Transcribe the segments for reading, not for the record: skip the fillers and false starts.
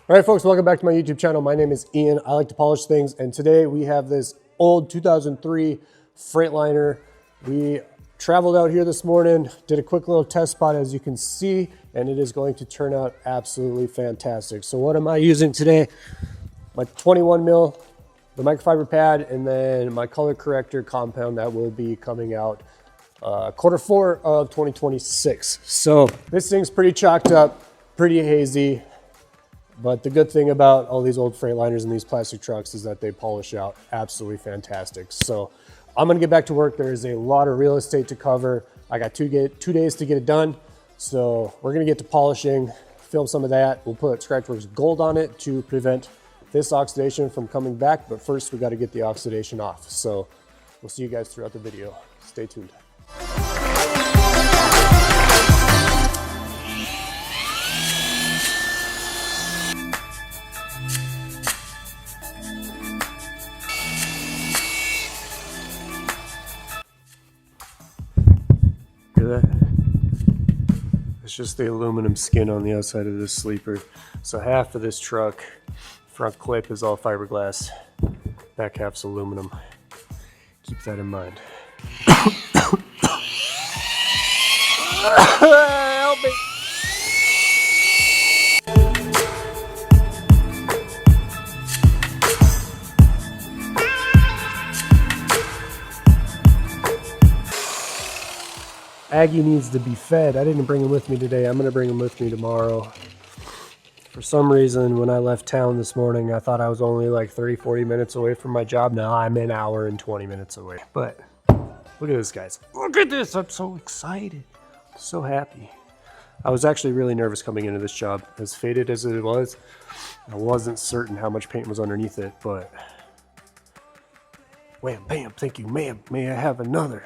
All right, folks, welcome back to my YouTube channel. My name is Ian. I like to polish things, and today we have this old 2003 Freightliner. We traveled out here this morning, did a quick little test spot, as you can see, and it is going to turn out absolutely fantastic. So what am I using today? My 21 mil, the microfiber pad, and then my color corrector compound that will be coming out Q4 of 2026. So this thing's pretty chalked up, pretty hazy. But the good thing about all these old Freightliners and these plastic trucks is that they polish out absolutely fantastic. So I'm gonna get back to work. There is a lot of real estate to cover. I got two days to get it done. So we're gonna get to polishing, film some of that. We'll put ScratchWerkes Gold on it to prevent this oxidation from coming back. But first we gotta get the oxidation off. So we'll see you guys throughout the video. Stay tuned. That. It's just the aluminum skin on the outside of this sleeper. So half of this truck, front clip is all fiberglass, back half's aluminum. Keep that in mind. Help me. Aggie needs to be fed. I didn't bring him with me today. I'm going to bring him with me tomorrow. For some reason, when I left town this morning, I thought I was only like 30-40 minutes away from my job. Now I'm an hour and 20 minutes away. But look at this, guys. Look at this. I'm so excited. I'm so happy. I was actually really nervous coming into this job. As faded as it was, I wasn't certain how much paint was underneath it, but wham, bam, thank you, ma'am. May I have another?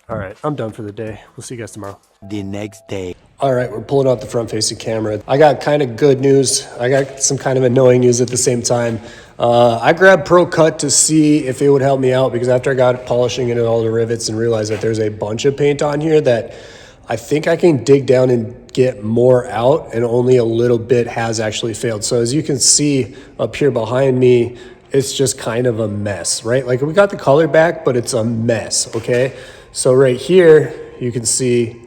All right, I'm done for the day. We'll see you guys tomorrow. The next day. All right, we're pulling out the front-facing camera. I got kind of good news. I got some kind of annoying news at the same time. I grabbed Pro Cut to see if it would help me out, because after I got polishing into all the rivets and realized that there's a bunch of paint on here that I think I can dig down and get more out, and only a little bit has actually failed. So as you can see up here behind me, it's just kind of a mess, right? Like, we got the color back, but it's a mess, okay? So right here, you can see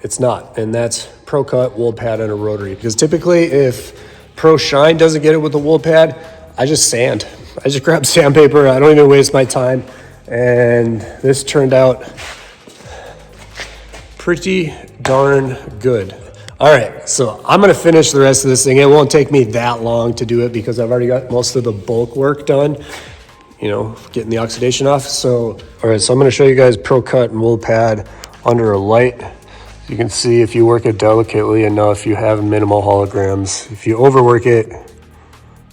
it's not, and that's Pro Cut wool pad and a rotary. Because typically if Pro Shine doesn't get it with the wool pad, I just sand. I just grab sandpaper. I don't even waste my time. And this turned out pretty darn good. All right, so I'm gonna finish the rest of this thing. It won't take me that long to do it because I've already got most of the bulk work done, you know, getting the oxidation off. So, all right, so I'm gonna show you guys Pro Cut and wool pad under a light. You can see if you work it delicately enough, you have minimal holograms. If you overwork it,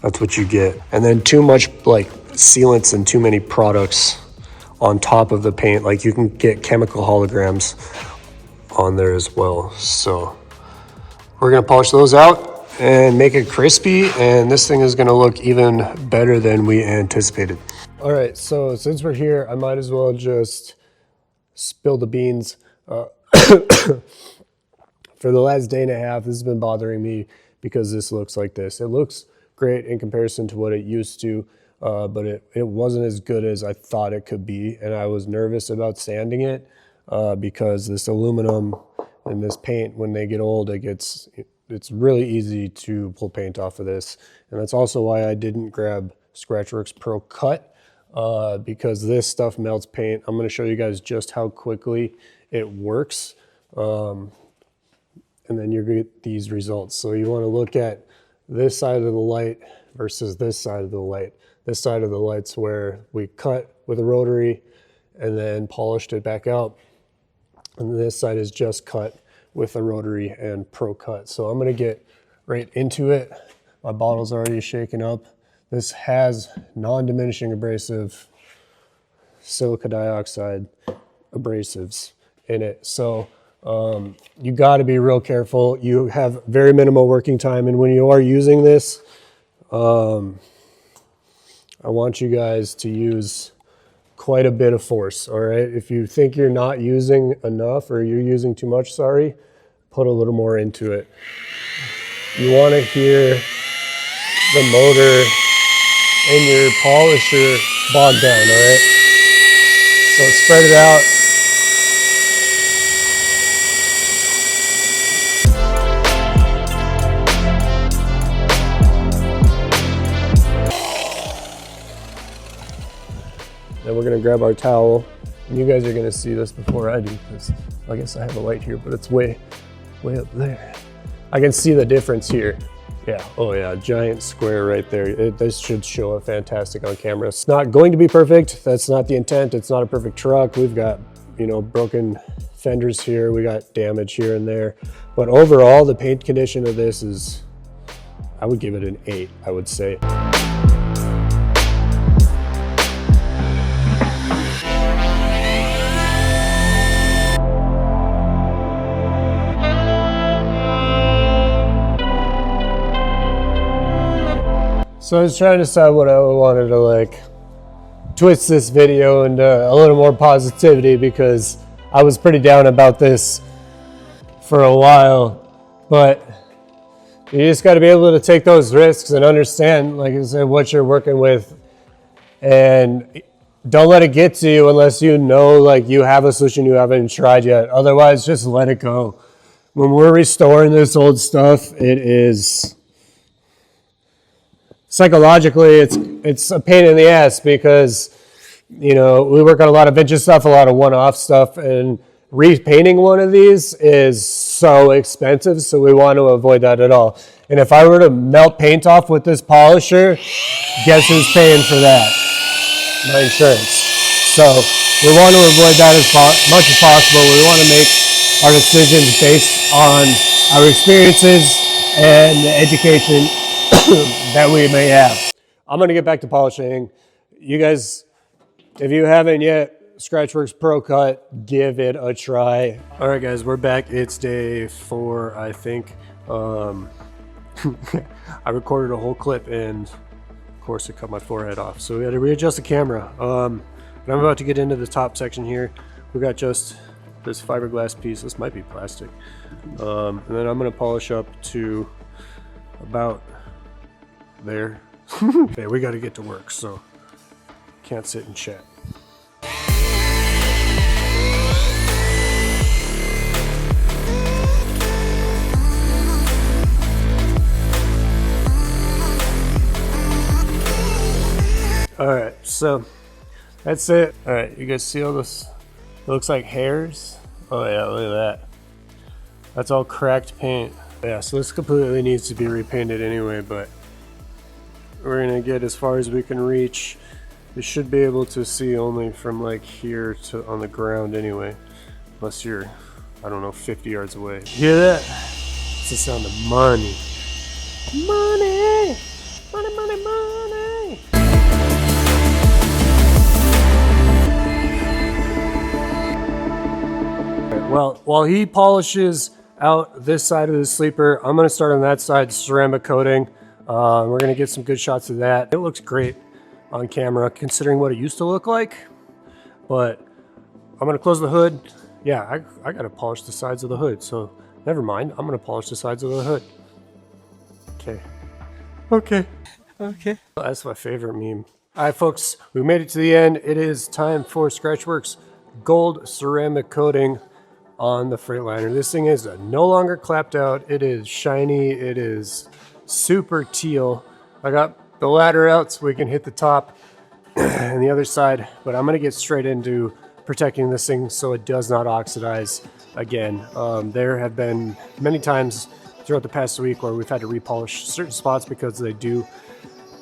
that's what you get. And then too much like sealants and too many products on top of the paint, like you can get chemical holograms on there as well. So we're gonna polish those out and make it crispy, and this thing is gonna look even better than we anticipated. All right, so since we're here, I might as well just spill the beans. For the last day and a half, this has been bothering me because this looks like this. It looks great in comparison to what it used to, but it wasn't as good as I thought it could be, and I was nervous about sanding it because this aluminum and this paint, when they get old, it's really easy to pull paint off of this. And that's also why I didn't grab ScratchWerkes Pro Cut, because this stuff melts paint. I'm gonna show you guys just how quickly it works. And then you get these results. So you wanna look at this side of the light versus this side of the light. This side of the light's where we cut with a rotary and then polished it back out. And this side is just cut with a rotary and Pro Cut. So I'm gonna get right into it. My bottle's already shaken up. This has non-diminishing abrasive silica dioxide abrasives in it. So you got to be real careful. You have very minimal working time, and when you are using this, I want you guys to use quite a bit of force. All right, if you think you're not using enough or you're using too much, sorry, put a little more into it. you want to hear the motor and your polisher bogged down, all right? So spread it out. Then we're gonna grab our towel. And you guys are gonna see this before I do, because I guess I have a light here, but it's way up there. I can see the difference here. Yeah, oh yeah, giant square right there. This should show up fantastic on camera. It's not going to be perfect. That's not the intent. It's not a perfect truck. We've got, you know, broken fenders here. We got damage here and there. But overall, the paint condition of this is, I would give it an 8, I would say. So I was trying to decide what I wanted to like twist this video into a little more positivity, because I was pretty down about this for a while, but you just got to be able to take those risks and understand, like I said, what you're working with, and don't let it get to you unless you know like you have a solution you haven't tried yet. Otherwise, just let it go. When we're restoring this old stuff, it is psychologically, it's a pain in the ass, because, you know, we work on a lot of vintage stuff, a lot of one-off stuff, and repainting one of these is so expensive, so we want to avoid that at all. And if I were to melt paint off with this polisher, guess who's paying for that? My insurance. So we want to avoid that as much as possible. We want to make our decisions based on our experiences and the education that we may have. I'm gonna get back to polishing. You guys, if you haven't yet, ScratchWerkes Pro Cut, give it a try. All right guys, we're back. It's day 4, I think. I recorded a whole clip and of course it cut my forehead off. So we had to readjust the camera. And I'm about to get into the top section here. We got just this fiberglass piece. This might be plastic. And then I'm gonna polish up to about there. Okay, we got to get to work, so can't sit and chat. All right, so that's it. All right, you guys see all this? It looks like hairs. Oh yeah, look at that. That's all cracked paint. Yeah, so this completely needs to be repainted anyway, but we're gonna get as far as we can reach. You should be able to see only from like here to on the ground anyway, unless you're, I don't know, 50 yards away. Hear that? It's the sound of money. Money! Money, money, money! Right, well, while he polishes out this side of the sleeper, I'm gonna start on that side, ceramic coating. We're gonna get some good shots of that. It looks great on camera considering what it used to look like, but I'm gonna close the hood. Yeah, I gotta polish the sides of the hood, so never mind. I'm gonna polish the sides of the hood. Okay. That's my favorite meme. All right, folks, we made it to the end. It is time for ScratchWerkes gold ceramic coating on the Freightliner. This thing is no longer clapped out. It is shiny. It is super teal. I got the ladder out so we can hit the top and the other side, but I'm gonna get straight into protecting this thing so it does not oxidize again. There have been many times throughout the past week where we've had to repolish certain spots because they do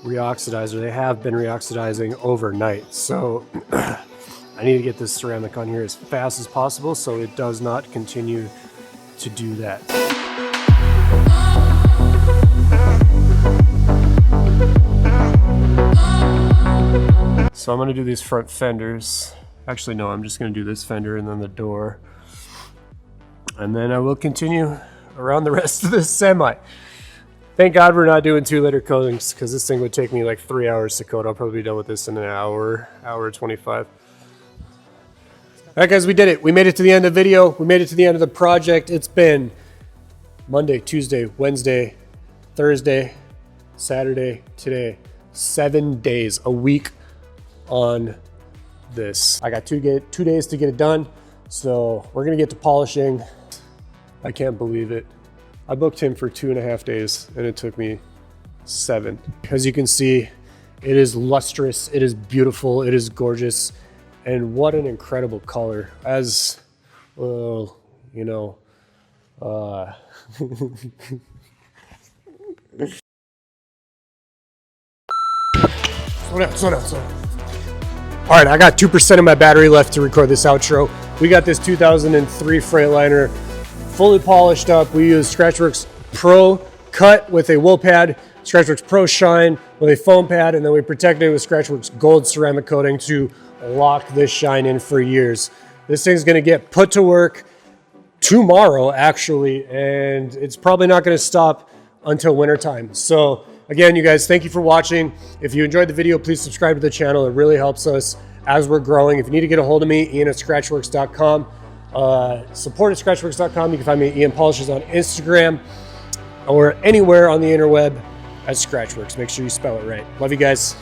re-oxidize, or they have been re-oxidizing overnight. So I need to get this ceramic on here as fast as possible so it does not continue to do that. So I'm gonna do these front fenders. Actually, no, I'm just gonna do this fender and then the door. And then I will continue around the rest of this semi. Thank God we're not doing 2-liter coatings, because this thing would take me like 3 hours to coat. I'll probably be done with this in an hour 25. All right, guys, we did it. We made it to the end of the video. We made it to the end of the project. It's been Monday, Tuesday, Wednesday, Thursday, Saturday, today, 7 days, a week on this. I got 2 days to get it done. So we're gonna get to polishing. I can't believe it. I booked him for 2.5 days and it took me 7. As you can see, it is lustrous, it is beautiful, it is gorgeous. And what an incredible color. As, well, you know, slow down. All right, I got 2% of my battery left to record this outro. We got this 2003 Freightliner fully polished up. We use ScratchWerkes Pro Cut with a wool pad, ScratchWerkes Pro Shine with a foam pad, and then we protected it with ScratchWerkes Gold ceramic coating to lock this shine in for years. This thing's gonna get put to work tomorrow, actually, and it's probably not gonna stop until wintertime. So again, you guys, thank you for watching. If you enjoyed the video, please subscribe to the channel. It really helps us as we're growing. If you need to get a hold of me, Ian at ScratchWerkes.com. Support at ScratchWerkes.com. You can find me at Ian Polishes on Instagram or anywhere on the interweb at ScratchWerkes. Make sure you spell it right. Love you guys.